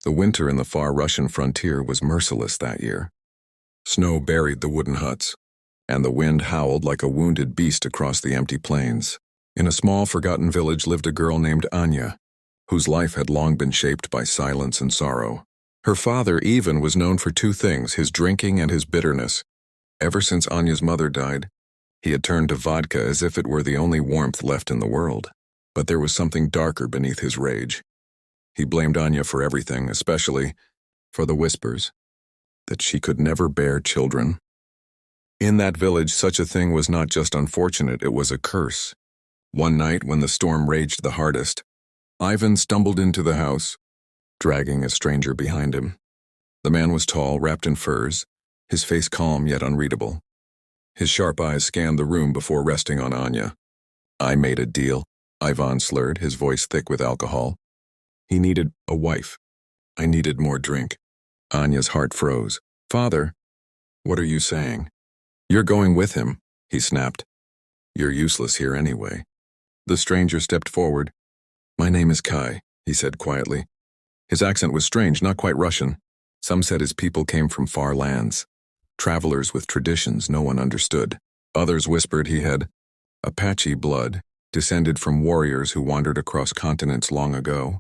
The winter in the far Russian frontier was merciless that year. Snow buried the wooden huts, and the wind howled like a wounded beast across the empty plains. In a small, forgotten village lived a girl named Anya, whose life had long been shaped by silence and sorrow. Her father, Ivan, was known for two things, his drinking and his bitterness. Ever since Anya's mother died, he had turned to vodka as if it were the only warmth left in the world. But there was something darker beneath his rage. He blamed Anya for everything, especially for the whispers that she could never bear children. In that village, such a thing was not just unfortunate, it was a curse. One night, when the storm raged the hardest, Ivan stumbled into the house, dragging a stranger behind him. The man was tall, wrapped in furs, his face calm yet unreadable. His sharp eyes scanned the room before resting on Anya. "I made a deal," Ivan slurred, his voice thick with alcohol. He needed a wife. I needed more drink. Anya's heart froze. "Father, what are you saying?" "You're going with him," he snapped. "You're useless here anyway." The stranger stepped forward. "My name is Kai," he said quietly. His accent was strange, not quite Russian. Some said his people came from far lands, travelers with traditions no one understood. Others whispered he had Apache blood, descended from warriors who wandered across continents long ago.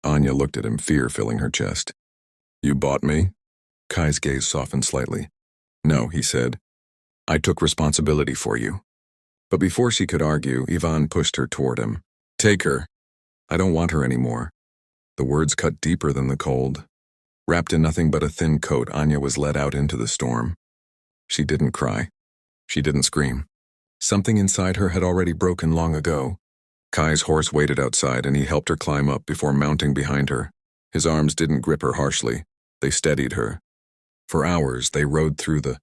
Anya looked at him, fear filling her chest. "You bought me?" Kai's gaze softened slightly. "No," he said. "I took responsibility for you." But before she could argue, Ivan pushed her toward him. "Take her. I don't want her anymore." The words cut deeper than the cold. Wrapped in nothing but a thin coat, Anya was led out into the storm. She didn't cry. She didn't scream. Something inside her had already broken long ago. Kai's horse waited outside, and he helped her climb up before mounting behind her. His arms didn't grip her harshly. They steadied her. For hours, they rode through the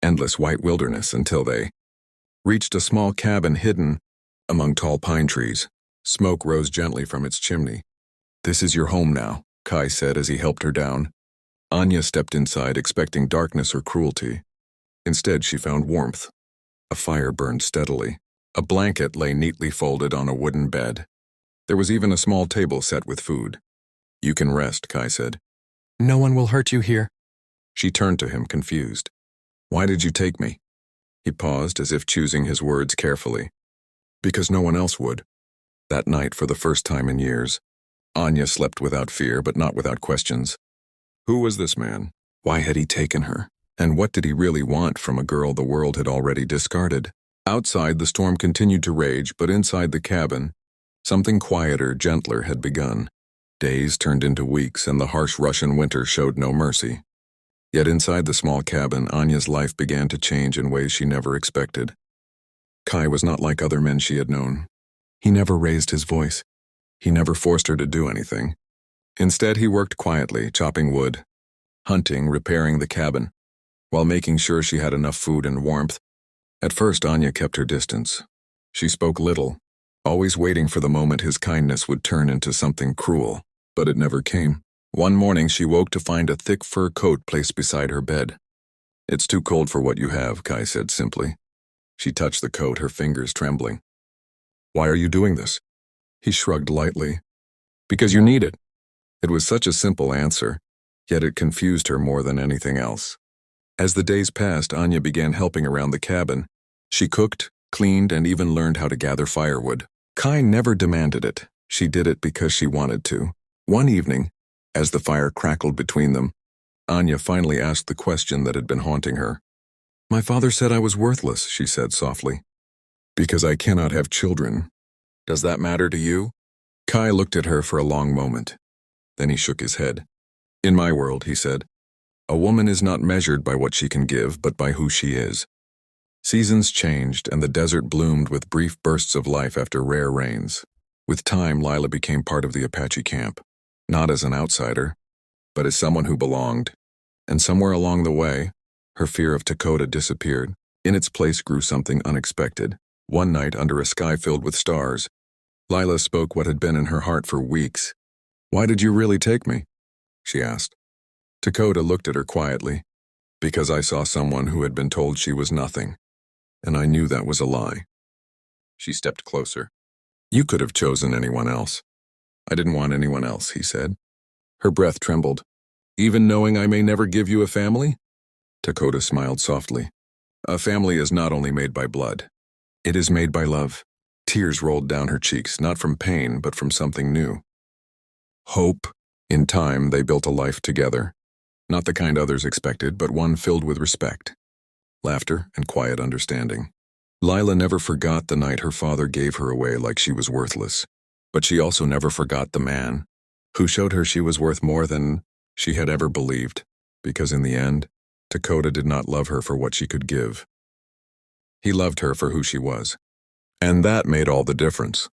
endless white wilderness until they reached a small cabin hidden among tall pine trees. Smoke rose gently from its chimney. "This is your home now," Kai said as he helped her down. Anya stepped inside, expecting darkness or cruelty. Instead, she found warmth. A fire burned steadily. A blanket lay neatly folded on a wooden bed. There was even a small table set with food. "You can rest," Kai said. "No one will hurt you here." She turned to him, confused. "Why did you take me?" He paused, as if choosing his words carefully. "Because no one else would." That night, for the first time in years, Anya slept without fear, but not without questions. Who was this man? Why had he taken her? And what did he really want from a girl the world had already discarded? Outside, the storm continued to rage, but inside the cabin, something quieter, gentler had begun. Days turned into weeks, and the harsh Russian winter showed no mercy. Yet inside the small cabin, Anya's life began to change in ways she never expected. Kai was not like other men she had known. He never raised his voice. He never forced her to do anything. Instead, he worked quietly, chopping wood, hunting, repairing the cabin, while making sure she had enough food and warmth. At first, Anya kept her distance. She spoke little, always waiting for the moment his kindness would turn into something cruel, but it never came. One morning, she woke to find a thick fur coat placed beside her bed. "It's too cold for what you have," Kai said simply. She touched the coat, her fingers trembling. "Why are you doing this?" He shrugged lightly. "Because you need it." It was such a simple answer, yet it confused her more than anything else. As the days passed, Anya began helping around the cabin. She cooked, cleaned, and even learned how to gather firewood. Kai never demanded it. She did it because she wanted to. One evening, as the fire crackled between them, Anya finally asked the question that had been haunting her. "My father said I was worthless," she said softly. "Because I cannot have children. Does that matter to you?" Kai looked at her for a long moment. Then he shook his head. "In my world," he said, "a woman is not measured by what she can give, but by who she is." Seasons changed, and the desert bloomed with brief bursts of life after rare rains. With time, Lila became part of the Apache camp, not as an outsider, but as someone who belonged. And somewhere along the way, her fear of Dakota disappeared. In its place grew something unexpected. One night, under a sky filled with stars, Lila spoke what had been in her heart for weeks. "Why did you really take me?" she asked. Dakota looked at her quietly. "Because I saw someone who had been told she was nothing, and I knew that was a lie." She stepped closer. "You could have chosen anyone else." "I didn't want anyone else," he said. Her breath trembled. Even knowing I may never give you a family? Dakota smiled softly. A family is not only made by blood. It is made by love. Tears rolled down her cheeks, not from pain, but from something new. Hope. In time, they built a life together. Not the kind others expected, but one filled with respect, laughter, and quiet understanding. Lila never forgot the night her father gave her away like she was worthless, but she also never forgot the man who showed her she was worth more than she had ever believed, because in the end, Dakota did not love her for what she could give. He loved her for who she was. And that made all the difference.